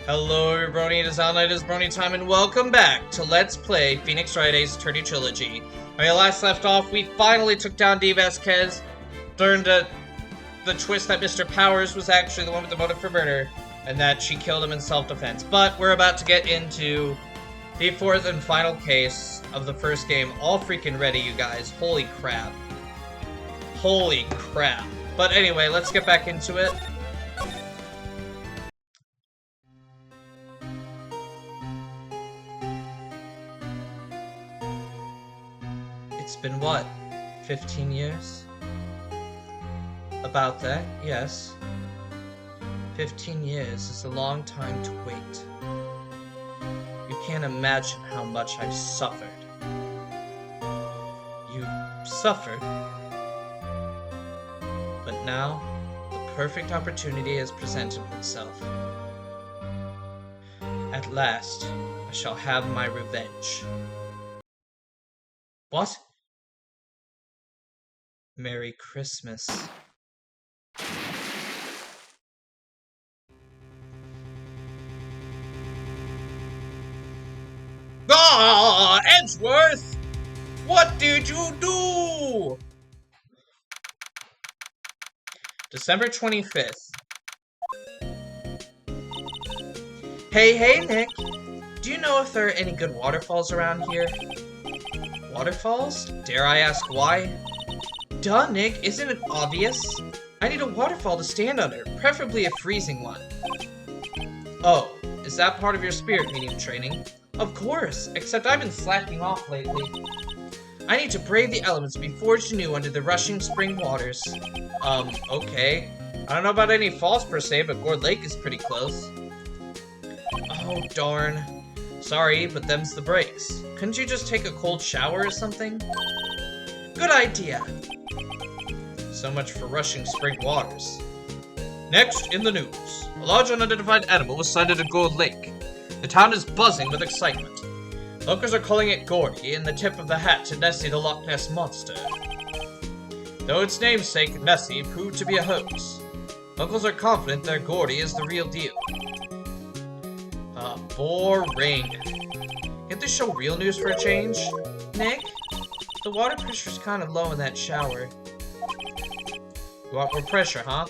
Hello everybody, it is Alnight, it is Brony time, and welcome back to Let's Play Phoenix Wright's Trilogy. When we last left off, we finally took down D. Vasquez, learned the twist that Mr. Powers was actually the one with the motive for murder, and that she killed him in self-defense. But we're about to get into the fourth and final case of the first game. All freaking ready, you guys. Holy crap. Holy crap. But anyway, let's get back into it. It's been what? 15 years? About that, yes. 15 years is a long time to wait. You can't imagine how much I've suffered. You suffered? But now, the perfect opportunity has presented itself. At last, I shall have my revenge. What? Merry Christmas. Ah, Edgeworth! What did you do? December 25th. Hey, Nick. Do you know if there are any good waterfalls around here? Waterfalls? Dare I ask why? Duh, Nick, isn't it obvious? I need a waterfall to stand under, preferably a freezing one. Oh, is that part of your spirit medium training? Of course, except I've been slacking off lately. I need to brave the elements and be forged anew under the rushing spring waters. Okay. I don't know about any falls per se, but Gourd Lake is pretty close. Oh, darn. Sorry, but them's the breaks. Couldn't you just take a cold shower or something? Good idea. So much for rushing spring waters. Next in the news, a large unidentified animal was sighted at Gourd Lake. The town is buzzing with excitement. Locals are calling it Gordy, and the tip of the hat to Nessie the Loch Ness Monster. Though its namesake, Nessie, proved to be a hoax, locals are confident their Gordy is the real deal. Boring. Can't they show real news for a change? Nick? The water pressure's kind of low in that shower. You want more pressure, huh?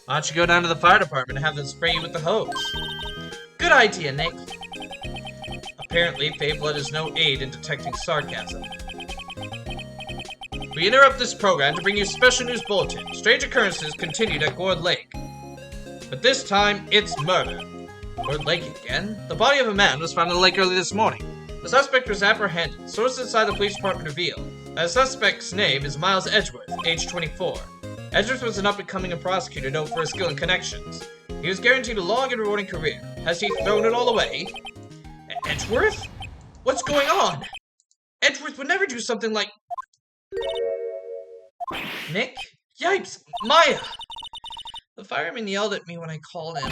Why don't you go down to the fire department and have them spray you with the hose? Good idea, Nick. Apparently, Fayblood is no aid in detecting sarcasm. We interrupt this program to bring you a special news bulletin. Strange occurrences continued at Gourd Lake. But this time, it's murder. Gourd Lake again? The body of a man was found in the lake early this morning. The suspect was apprehended. Sources inside the police department reveal that the suspect's name is Miles Edgeworth, age 24. Edgeworth was an up-and-coming prosecutor known for his skill and connections. He was guaranteed a long and rewarding career. Has he thrown it all away? Edgeworth? What's going on? Edgeworth would never do something like... Nick? Yipes! Maya! The fireman yelled at me when I called him.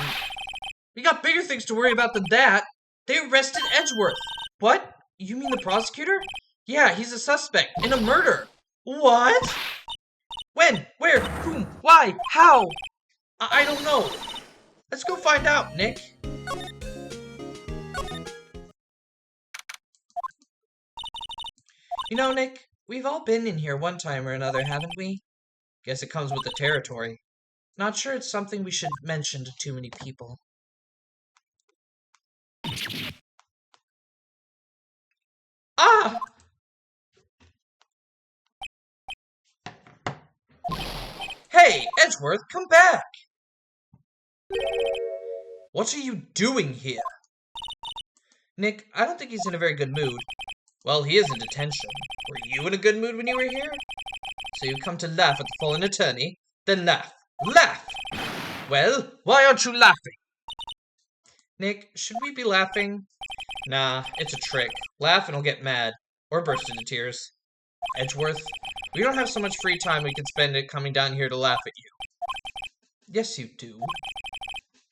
We got bigger things to worry about than that. They arrested Edgeworth. What? You mean the prosecutor? Yeah, he's a suspect in a murder. What? When? Where? Whom? Why? How? I don't know. Let's go find out, Nick. You know, Nick, we've all been in here one time or another, haven't we? Guess it comes with the territory. Not sure it's something we should mention to too many people. Ah! Hey, Edgeworth, come back! What are you doing here? Nick, I don't think he's in a very good mood. Well, he is in detention. Were you in a good mood when you were here? So you come to laugh at the fallen attorney? Then laugh. Laugh! Well, why aren't you laughing? Nick, should we be laughing? Nah, it's a trick. Laugh and I'll get mad. Or burst into tears. Edgeworth, we don't have so much free time we can spend it coming down here to laugh at you. Yes, you do.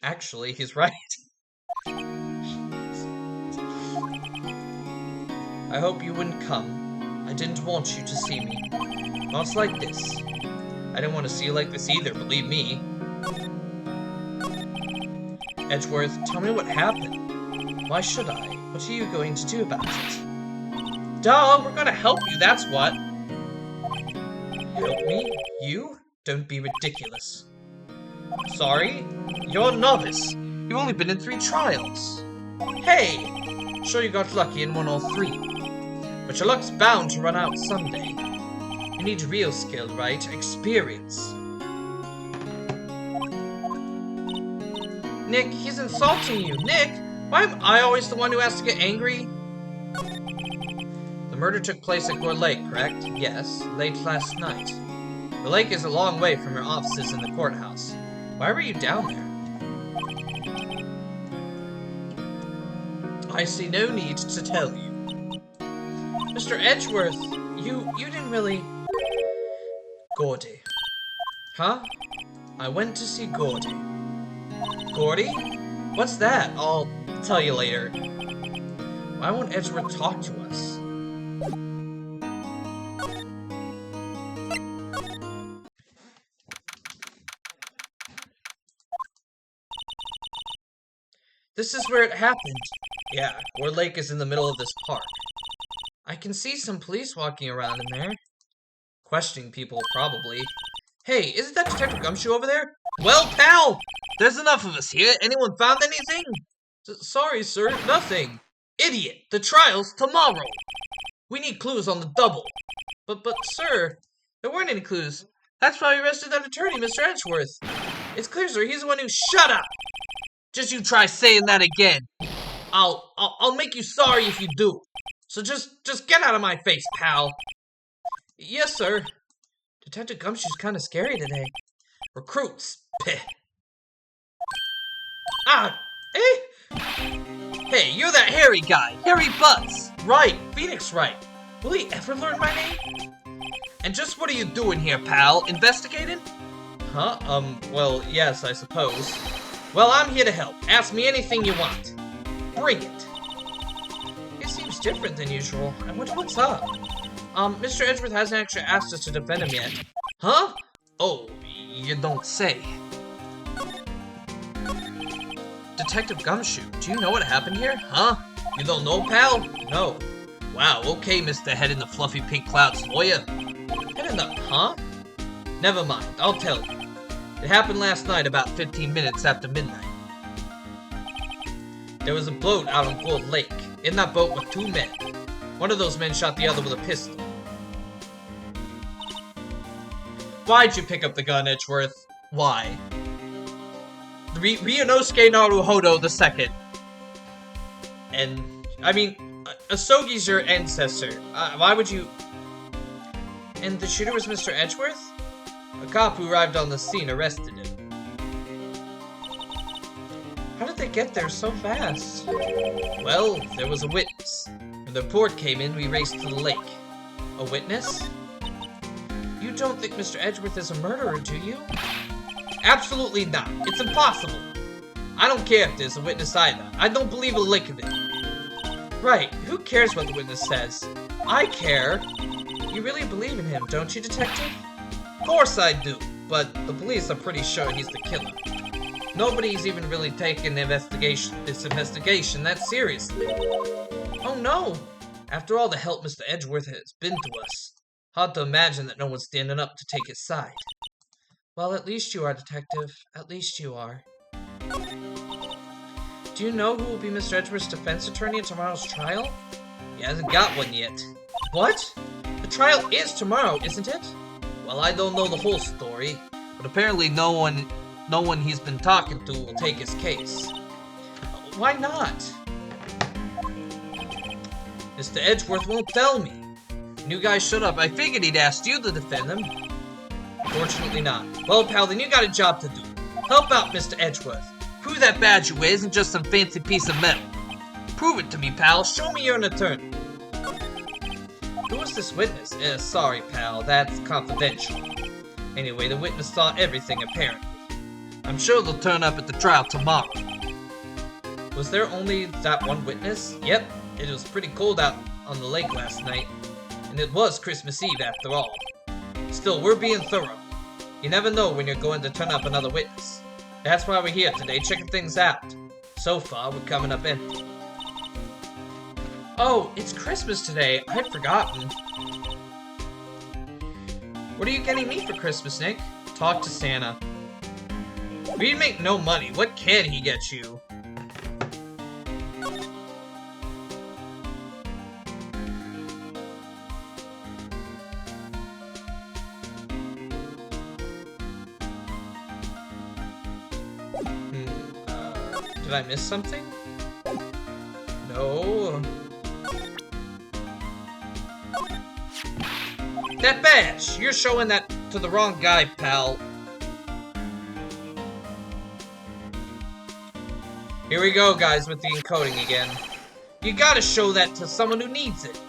Actually, he's right. I hope you wouldn't come. I didn't want you to see me. Not like this. I didn't want to see you like this either, believe me. Edgeworth, tell me what happened. Why should I? What are you going to do about it? Duh, we're gonna help you, that's what. Help me? You? Don't be ridiculous. Sorry? You're a novice. You've only been in 3 trials. Hey! Sure you got lucky and won all 3. But your luck's bound to run out someday. You need real skill, right? Experience. Nick, he's insulting you. Nick, why am I always the one who has to get angry? The murder took place at Gore Lake, correct? Yes, late last night. The lake is a long way from your offices in the courthouse. Why were you down there? I see no need to tell you. Mr. Edgeworth, you didn't really... Gordy. Huh? I went to see Gordy. Gordy? What's that? I'll tell you later. Why won't Edgeworth talk to us? This is where it happened. Yeah, Gore Lake is in the middle of this park. I can see some police walking around in there. Questioning people, probably. Hey, isn't that Detective Gumshoe over there? Well, pal! There's enough of us here. Anyone found anything? Sorry, sir. Nothing. Idiot! The trial's tomorrow! We need clues on the double. But, sir, there weren't any clues. That's why we arrested that attorney, Mr. Edgeworth. It's clear, sir, he's the one who... Shut up! Just you try saying that again. I'll make you sorry if you do. So just get out of my face, pal. Yes, sir. Detective Gumshoe's kind of scary today. Recruits. Peh. Ah, eh? Hey, you're that hairy guy. Hairy Butts. Right, Phoenix Wright. Will he ever learn my name? And just what are you doing here, pal? Investigating? Huh? Well, yes, I suppose. Well, I'm here to help. Ask me anything you want. Bring it. It seems different than usual. I wonder what's up. Mr. Edgeworth hasn't actually asked us to defend him yet. Huh? Oh, you don't say. Detective Gumshoe, do you know what happened here? Huh? You don't know, pal? No. Wow, okay, Mr. Head in the fluffy pink clouds lawyer. Head in the... Huh? Never mind, I'll tell you. It happened last night about 15 minutes after midnight. There was a boat out on Gold Lake. In that boat were 2 men. One of those men shot the other with a pistol. Why'd you pick up the gun, Edgeworth? Why? Ryunosuke Naruhodo II. And, I mean, Asogi's your ancestor. Why would you... And the shooter was Mr. Edgeworth? A cop who arrived on the scene arrested him. How did they get there so fast? Well, there was a witness. When the report came in, we raced to the lake. A witness? You don't think Mr. Edgeworth is a murderer, do you? Absolutely not. It's impossible. I don't care if there's a witness either. I don't believe a lick of it. Right. Who cares what the witness says? I care. You really believe in him, don't you, Detective? Of course I do, but the police are pretty sure he's the killer. Nobody's even really taken this investigation that seriously. Oh no! After all the help Mr. Edgeworth has been to us, hard to imagine that no one's standing up to take his side. Well, at least you are, Detective. At least you are. Do you know who will be Mr. Edgeworth's defense attorney in tomorrow's trial? He hasn't got one yet. What? The trial is tomorrow, isn't it? Well, I don't know the whole story, but apparently no one he's been talking to will take his case. Why not? Mr. Edgeworth won't tell me. New guy showed up. I figured he'd asked you to defend him. Fortunately not. Well, pal, then you got a job to do. Help out Mr. Edgeworth. Prove that badge you wear isn't just some fancy piece of metal. Prove it to me, pal. Show me you're an attorney. Who was this witness? Sorry, pal. That's confidential. Anyway, the witness saw everything, apparently. I'm sure they'll turn up at the trial tomorrow. Was there only that one witness? Yep. It was pretty cold out on the lake last night. And it was Christmas Eve, after all. Still, we're being thorough. You never know when you're going to turn up another witness. That's why we're here today, checking things out. So far, we're coming up in. Oh, it's Christmas today. I'd forgotten. What are you getting me for Christmas, Nick? Talk to Santa. We make no money. What can he get you? Did I miss something? No. That badge! You're showing that to the wrong guy, pal. Here we go, guys, with the encoding again. You gotta show that to someone who needs it.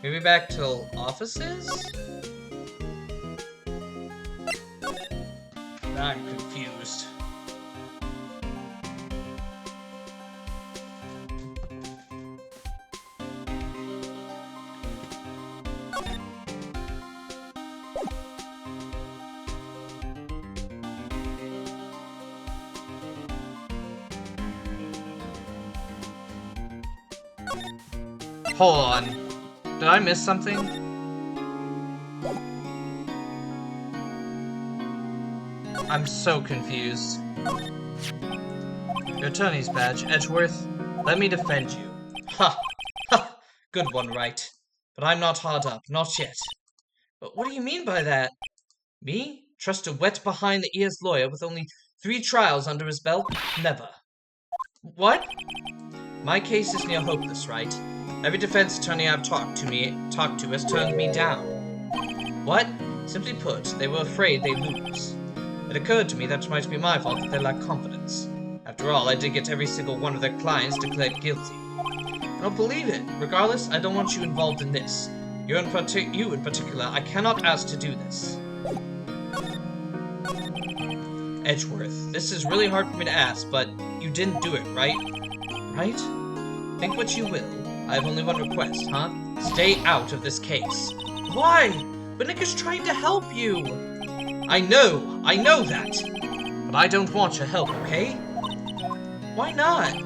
Maybe back to offices? I'm confused. Hold on. Did I miss something? I'm so confused. Your attorney's badge, Edgeworth. Let me defend you. Ha! Ha! Good one, Wright. But I'm not hard up, not yet. But what do you mean by that? Me? Trust a wet behind the ears lawyer with only 3 trials under his belt? Never. What? My case is near hopeless, Wright. Every defense attorney I've talked to has turned me down. What? Simply put, they were afraid they'd lose. It occurred to me that it might be my fault that they lack confidence. After all, I did get every single one of their clients declared guilty. I don't believe it. Regardless, I don't want you involved in this. You in particular, I cannot ask to do this. Edgeworth, this is really hard for me to ask, but you didn't do it, right? Right? Think what you will. I have only one request, huh? Stay out of this case. Why? But Nick is trying to help you. I know that. But I don't want your help, okay? Why not?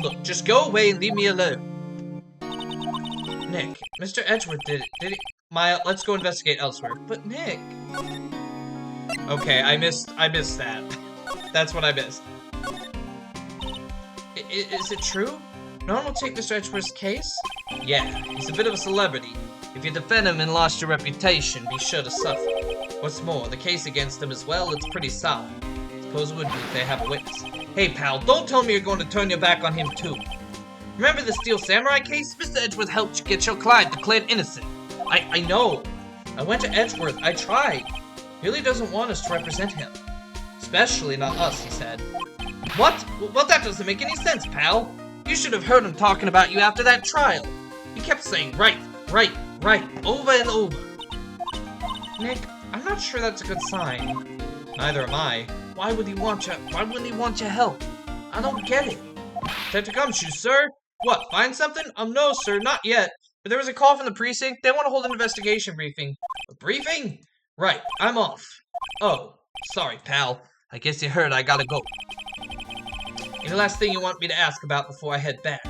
Look, just go away and leave me alone. Nick, Mr. Edgeworth did it. Maya, let's go investigate elsewhere. But Nick... Okay, I missed that. That's what I missed. Is it true? No one will take Mr. Edgeworth's case? Yeah, he's a bit of a celebrity. If you defend him and lost your reputation, be sure to suffer. What's more, the case against him as well, it's pretty solid. Suppose it would be if they have a witness. Hey pal, don't tell me you're going to turn your back on him too. Remember the Steel Samurai case? Mr. Edgeworth helped you get your client declared innocent. I know. I went to Edgeworth, I tried. He really doesn't want us to represent him. Especially not us, he said. What? Well, that doesn't make any sense, pal. You should have heard him talking about you after that trial. He kept saying right, over and over. Nick, I'm not sure that's a good sign. Neither am I. Why wouldn't he want your help? I don't get it. Detective Gumshoe, sir? What, find something? No, sir, not yet. But there was a call from the precinct. They want to hold an investigation briefing. A briefing? Right, I'm off. Oh, sorry, pal. I guess you heard I gotta go. Any last thing you want me to ask about before I head back?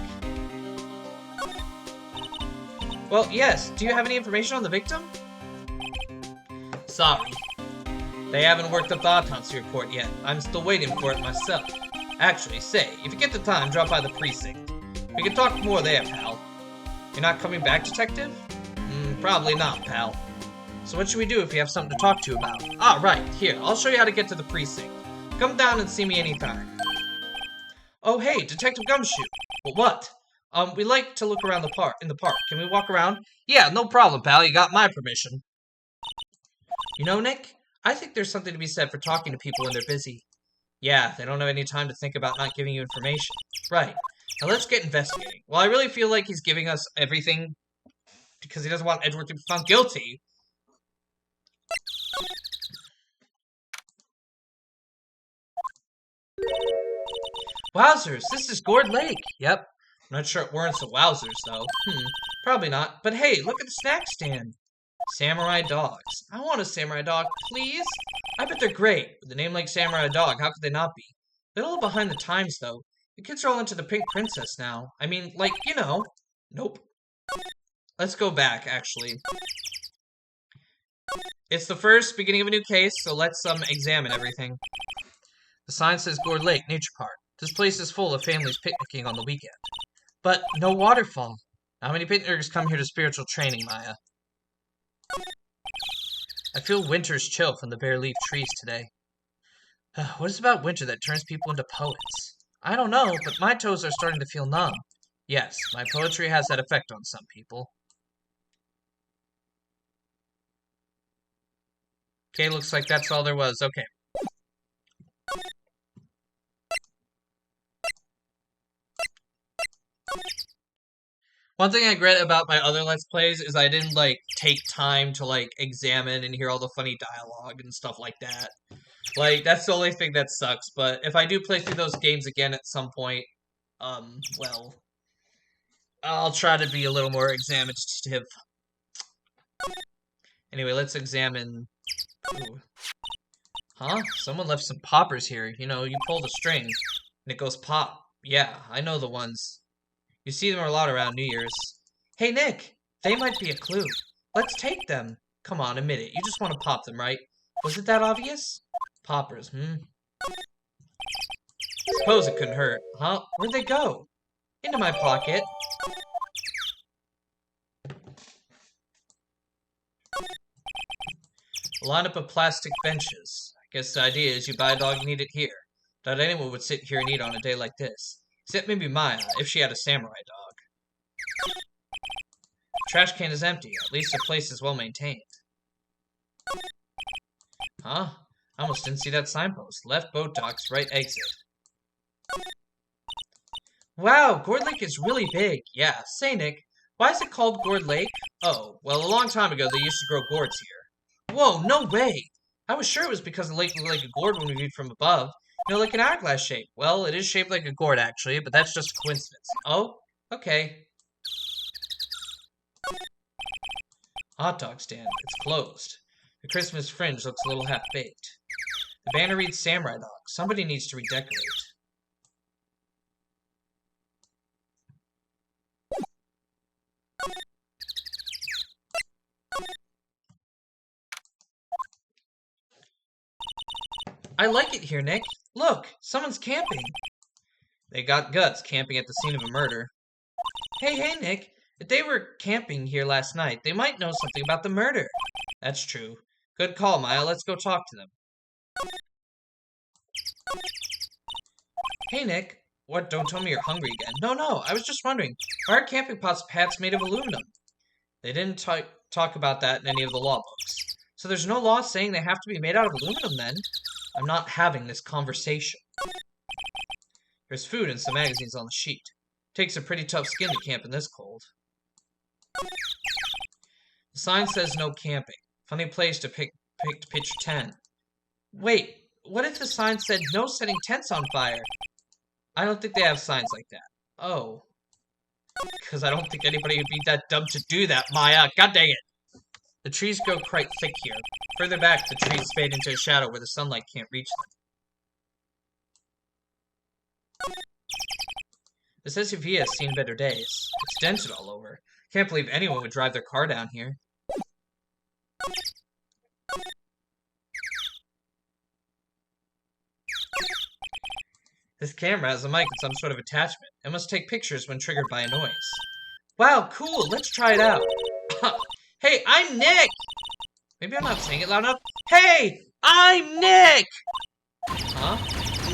Well, yes. Do you have any information on the victim? Sorry. They haven't worked up the autopsy report yet. I'm still waiting for it myself. Actually, say, if you get the time, drop by the precinct. We can talk more there, pal. You're not coming back, detective? Probably not, pal. So what should we do if we have something to talk to you about? Ah, right. Here, I'll show you how to get to the precinct. Come down and see me anytime. Oh, hey, Detective Gumshoe. Well, what? We like to look around in the park. Can we walk around? Yeah, no problem, pal. You got my permission. You know, Nick, I think there's something to be said for talking to people when they're busy. Yeah, they don't have any time to think about not giving you information. Right. Now let's get investigating. Well, I really feel like he's giving us everything because he doesn't want Edward to be found guilty. Wowzers, this is Gourd Lake. Yep. I'm not sure it warrants the wowzers, though. Probably not. But hey, look at the snack stand. Samurai dogs. I want a samurai dog, please. I bet they're great. With a name like Samurai Dog, how could they not be? They're a little behind the times, though. The kids are all into the Pink Princess now. I mean, like, you know. Nope. Let's go back, actually. It's the first beginning of a new case, so let's examine everything. The sign says Gourd Lake Nature Park. This place is full of families picnicking on the weekend. But no waterfall. How many picnickers come here to spiritual training, Maya? I feel winter's chill from the bare leaf trees today. What is it about winter that turns people into poets? I don't know, but my toes are starting to feel numb. Yes, my poetry has that effect on some people. Okay, looks like that's all there was. Okay. One thing I regret about my other Let's Plays is I didn't, like, take time to, like, examine and hear all the funny dialogue and stuff like that. Like, that's the only thing that sucks, but if I do play through those games again at some point, well, I'll try to be a little more examinative. Anyway, let's examine... Ooh. Huh? Someone left some poppers here. You know, you pull the string, and it goes pop. Yeah, I know the ones. You see them a lot around New Year's. Hey, Nick! They might be a clue. Let's take them. Come on, admit it. You just want to pop them, right? Was it that obvious? Poppers, Suppose it couldn't hurt. Huh? Where'd they go? Into my pocket. A lineup of plastic benches. I guess the idea is you buy a dog and eat it here. Doubt anyone would sit here and eat on a day like this. Except maybe Maya, if she had a samurai dog. The trash can is empty. At least the place is well maintained. Huh? I almost didn't see that signpost. Left boat docks, right exit. Wow, Gourd Lake is really big. Yeah, say Nick, why is it called Gourd Lake? Oh, well, a long time ago they used to grow gourds here. Whoa, no way! I was sure it was because the lake looked like a gourd when we viewed from above. You know, like an hourglass shape. Well, it is shaped like a gourd, actually, but that's just a coincidence. Oh, okay. Hot dog stand. It's closed. The Christmas fringe looks a little half-baked. The banner reads Samurai Dog. Somebody needs to redecorate. I like it here, Nick. Look, someone's camping. They got guts camping at the scene of a murder. Hey, Nick. If they were camping here last night, they might know something about the murder. That's true. Good call, Maya. Let's go talk to them. Hey, Nick. What? Don't tell me you're hungry again. No. I was just wondering. Why are camping hats made of aluminum? They didn't talk about that in any of the law books. So there's no law saying they have to be made out of aluminum, then? I'm not having this conversation. There's food and some magazines on the sheet. Takes a pretty tough skin to camp in this cold. The sign says no camping. Funny place to pitch your tent. Wait, what if the sign said no setting tents on fire? I don't think they have signs like that. Oh. Because I don't think anybody would be that dumb to do that, Maya. God dang it. The trees grow quite thick here. Further back, the trees fade into a shadow where the sunlight can't reach them. This SUV has seen better days. It's dented all over. Can't believe anyone would drive their car down here. This camera has a mic and some sort of attachment. It must take pictures when triggered by a noise. Wow, cool. Let's try it out. Hey, I'm Nick! Maybe I'm not saying it loud enough. Hey, I'm Nick! Huh?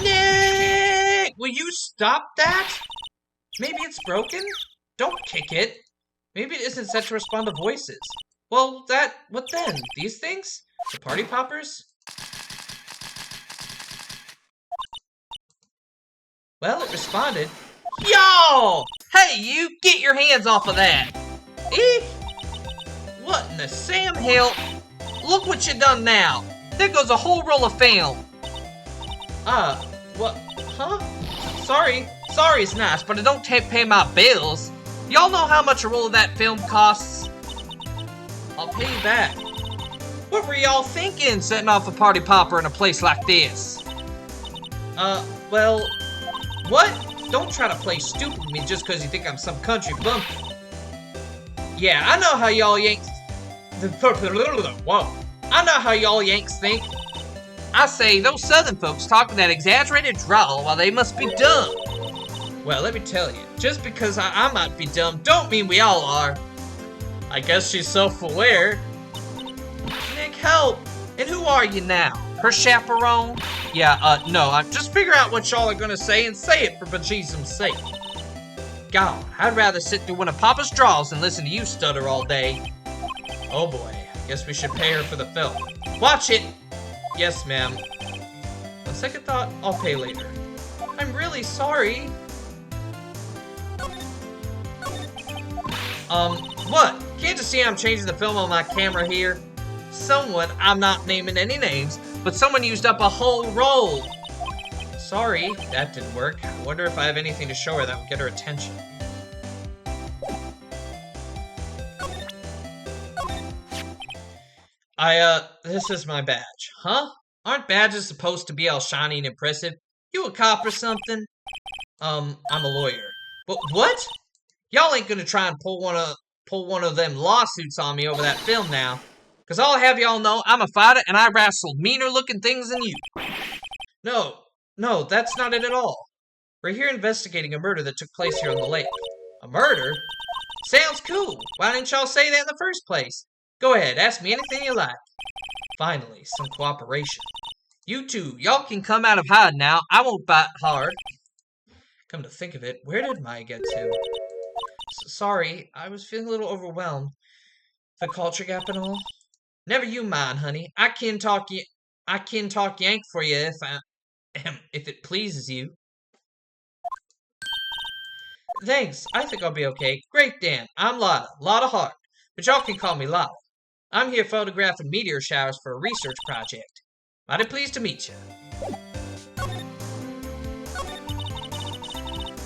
Nick! Will you stop that? Maybe it's broken? Don't kick it. Maybe it isn't set to respond to voices. Well, what then? These things? The party poppers? Well, it responded. Yo! Hey, you! Get your hands off of that! Eek! What in the Sam hell? Look what you done now! There goes a whole roll of film! What? Huh? Sorry's nice, but I don't pay my bills. Y'all know how much a roll of that film costs? I'll pay you back. What were y'all thinking, setting off a party popper in a place like this? Well, what? Don't try to play stupid with me just because you think I'm some country bumpkin. Yeah, I know how y'all Yanks... Whoa. I know how y'all Yanks think. I say, those southern folks talk in that exaggerated drawl while they must be dumb. Well, let me tell you, just because I might be dumb don't mean we all are. I guess she's self-aware. Nick, help! And who are you now? Her chaperone? Yeah, no, just figure out what y'all are gonna say and say it for bejesus's sake. God, I'd rather sit through one of Papa's draws than listen to you stutter all day. Oh boy, guess we should pay her for the film. Watch it! Yes, ma'am. On second thought, I'll pay later. I'm really sorry. What? Can't you see I'm changing the film on my camera here? Someone, I'm not naming any names, but someone used up a whole roll. Sorry, that didn't work. I wonder if I have anything to show her that will get her attention. This is my badge. Huh? Aren't badges supposed to be all shiny and impressive? You a cop or something? I'm a lawyer. But what? Y'all ain't gonna try and pull one of them lawsuits on me over that film now. Cause I'll have y'all know I'm a fighter and I wrestled meaner looking things than you. No, that's not it at all. We're here investigating a murder that took place here on the lake. A murder? Sounds cool. Why didn't y'all say that in the first place? Go ahead, ask me anything you like. Finally, some cooperation. You two, y'all can come out of hide now. I won't bite hard. Come to think of it, where did Maya get to? Sorry, I was feeling a little overwhelmed. The culture gap and all. Never you mind, honey. I can talk Yank for you if it pleases you. Thanks, I think I'll be okay. Great, Dan. I'm Lotta Hart, but y'all can call me Lotta. I'm here photographing meteor showers for a research project. Mighty pleased to meet you.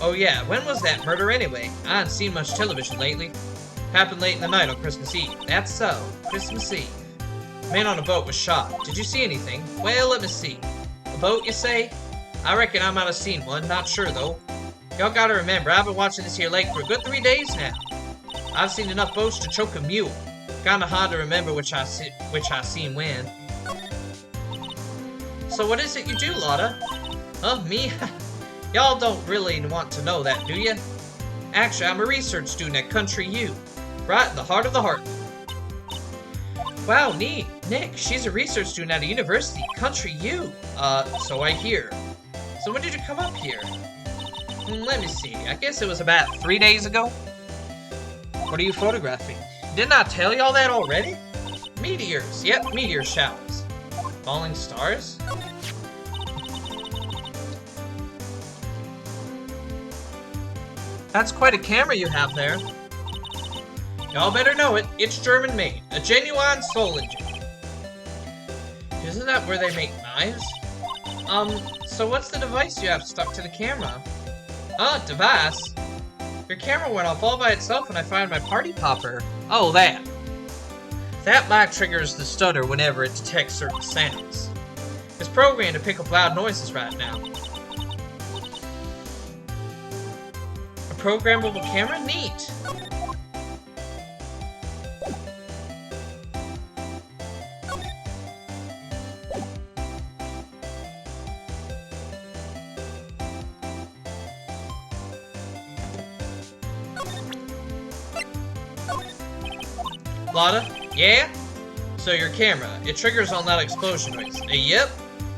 Oh yeah, when was that murder anyway? I haven't seen much television lately. Happened late in the night on Christmas Eve. That's so. Christmas Eve. Man on a boat was shot. Did you see anything? Well, let me see. A boat, you say? I reckon I might have seen one. Not sure, though. Y'all gotta remember, I've been watching this here lake for a good 3 days now. I've seen enough boats to choke a mule. Kinda hard to remember which I seen when. So what is it you do, Lotta? Me? Y'all don't really want to know that, do you? Actually, I'm a research student at Country U. Right in the heart of the heart. Wow, neat. Nick, she's a research student at a university, Country U. So I hear. So when did you come up here? Let me see. I guess it was about 3 days ago. What are you photographing? Didn't I tell y'all that already? Meteors. Yep, meteor showers. Falling stars? That's quite a camera you have there. Y'all better know it. It's German-made. A genuine soul engine. Isn't that where they make knives? So what's the device you have stuck to the camera? Device? Your camera went off all by itself when I fired my party popper. Oh, that. That mic triggers the stutter whenever it detects certain sounds. It's programmed to pick up loud noises right now. A programmable camera? Neat. Lotta? Yeah? So your camera, it triggers on that explosion noise. Yep.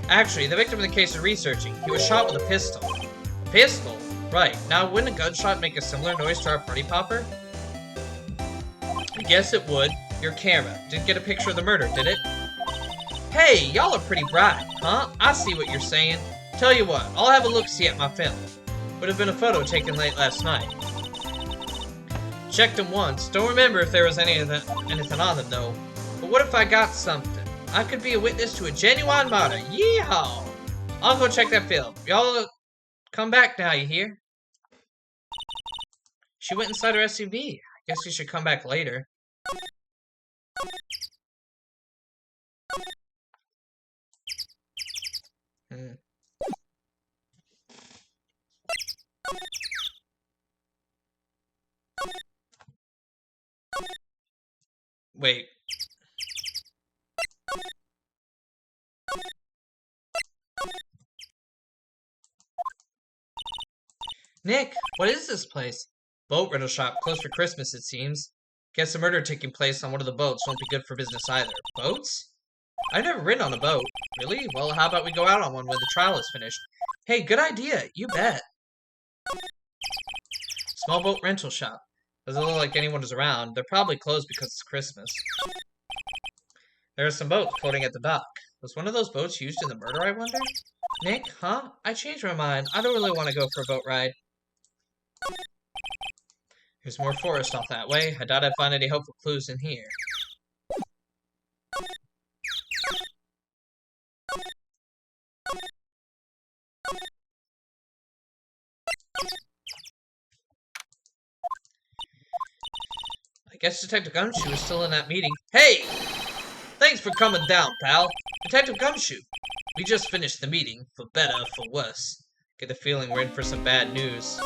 Actually, the victim in the case of researching, he was shot with a pistol. A pistol? Right. Now, wouldn't a gunshot make a similar noise to our party popper? I guess it would. Your camera. Didn't get a picture of the murder, did it? Hey, y'all are pretty bright, huh? I see what you're saying. Tell you what, I'll have a look-see at my film. Would have been a photo taken late last night. Checked them once. Don't remember if there was anything on them, though. But what if I got something? I could be a witness to a genuine murder. Yeehaw! I'll go check that film. Y'all Come back now, you hear? She went inside her SUV. I guess you should come back later. Wait. Nick, what is this place? Boat rental shop, closed for Christmas, it seems. Guess a murder taking place on one of the boats won't be good for business either. Boats? I've never ridden on a boat. Really? Well, how about we go out on one when the trial is finished? Hey, good idea. You bet. Small boat rental shop. Doesn't look like anyone is around. They're probably closed because it's Christmas. There are some boats floating at the dock. Was one of those boats used in the murder, I wonder? Nick, huh? I changed my mind. I don't really want to go for a boat ride. There's more forest off that way. I doubt I'd find any helpful clues in here. I guess Detective Gumshoe is still in that meeting. Hey! Thanks for coming down, pal. Detective Gumshoe. We just finished the meeting, for better, for worse. Get the feeling we're in for some bad news.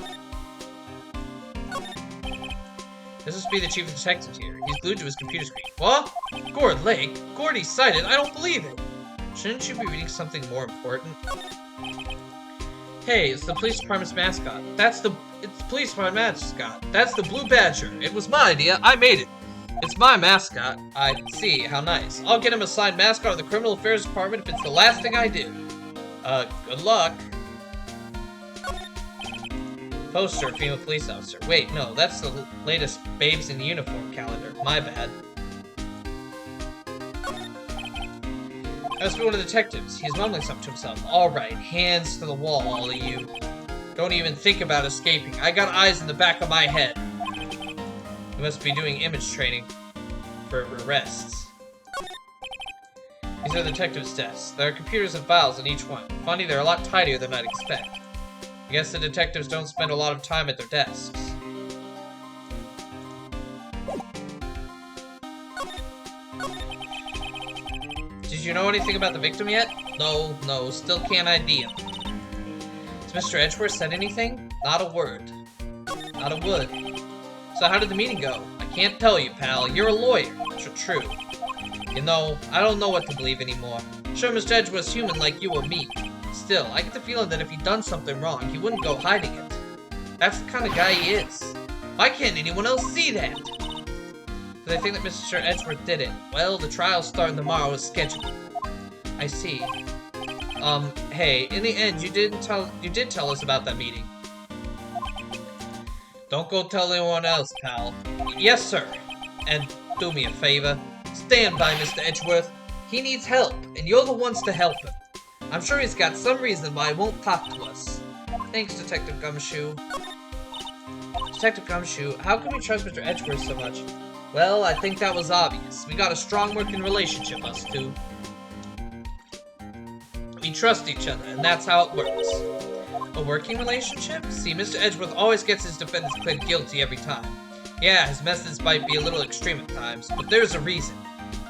This must be the chief of detectives here. He's glued to his computer screen. What? Gord Lake? Gordy cited? I don't believe it! Shouldn't you be reading something more important? Hey, it's the police department's mascot. It's the police department mascot. That's the Blue Badger. It was my idea. I made it. It's my mascot. I see. How nice. I'll get him assigned mascot of the criminal affairs department if it's the last thing I do. Good luck. Poster, female police officer. Wait, no, that's the latest Babes in Uniform calendar. My bad. Must be one of the detectives. He's mumbling something to himself. Alright, hands to the wall, all of you. Don't even think about escaping. I got eyes in the back of my head. You must be doing image training for arrests. These are the detectives' desks. There are computers and files in each one. Funny, they're a lot tidier than I'd expect. I guess the detectives don't spend a lot of time at their desks. Did you know anything about the victim yet? No, still can't ID him. Has Mr. Edgeworth said anything? Not a word. Not a word. So how did the meeting go? I can't tell you, pal. You're a lawyer. True. You know, I don't know what to believe anymore. Sure, Mr. Edgeworth's human like you or me. Still, I get the feeling that if he'd done something wrong, he wouldn't go hiding it. That's the kind of guy he is. Why can't anyone else see that? Because I think that Mr. Edgeworth did it. Well, the trial's starting tomorrow as scheduled. I see. Hey, in the end, you did tell us about that meeting. Don't go tell anyone else, pal. Yes, sir. And do me a favor. Stand by Mr. Edgeworth. He needs help, and you're the ones to help him. I'm sure he's got some reason why he won't talk to us. Thanks, Detective Gumshoe. Detective Gumshoe, how can we trust Mr. Edgeworth so much? Well, I think that was obvious. We got a strong working relationship, us two. We trust each other, and that's how it works. A working relationship? See, Mr. Edgeworth always gets his defendants plead guilty every time. Yeah, his methods might be a little extreme at times, but there's a reason.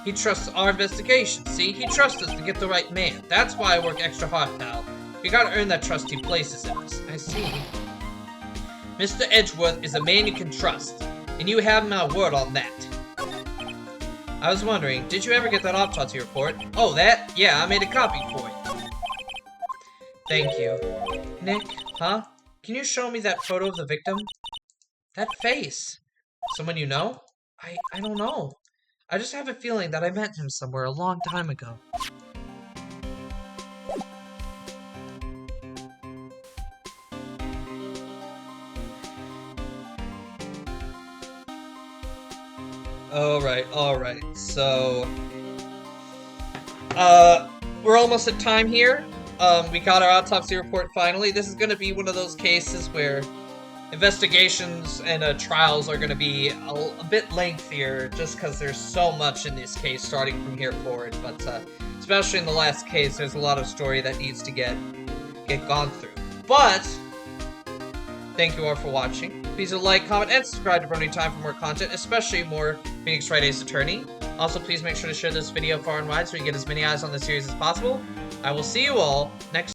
He trusts our investigation, see? He trusts us to get the right man. That's why I work extra hard, pal. We gotta earn that trust he places in us. I see. Mr. Edgeworth is a man you can trust, and you have my word on that. I was wondering, did you ever get that autopsy report? Oh, that? Yeah, I made a copy for you. Thank you. Nick, huh? Can you show me that photo of the victim? That face. Someone you know? I don't know. I just have a feeling that I met him somewhere a long time ago. Alright. So, we're almost at time here. We got our autopsy report finally. This is gonna be one of those cases where investigations and trials are going to be a bit lengthier just because there's so much in this case starting from here forward, but especially in the last case, there's a lot of story that needs to get gone through. But Thank you all for watching. Please like, comment, and subscribe to Brony Time for more content, especially more Phoenix Wright Ace Attorney. Also, please make sure to share this video far and wide so we can get as many eyes on the series as possible. I will see you all next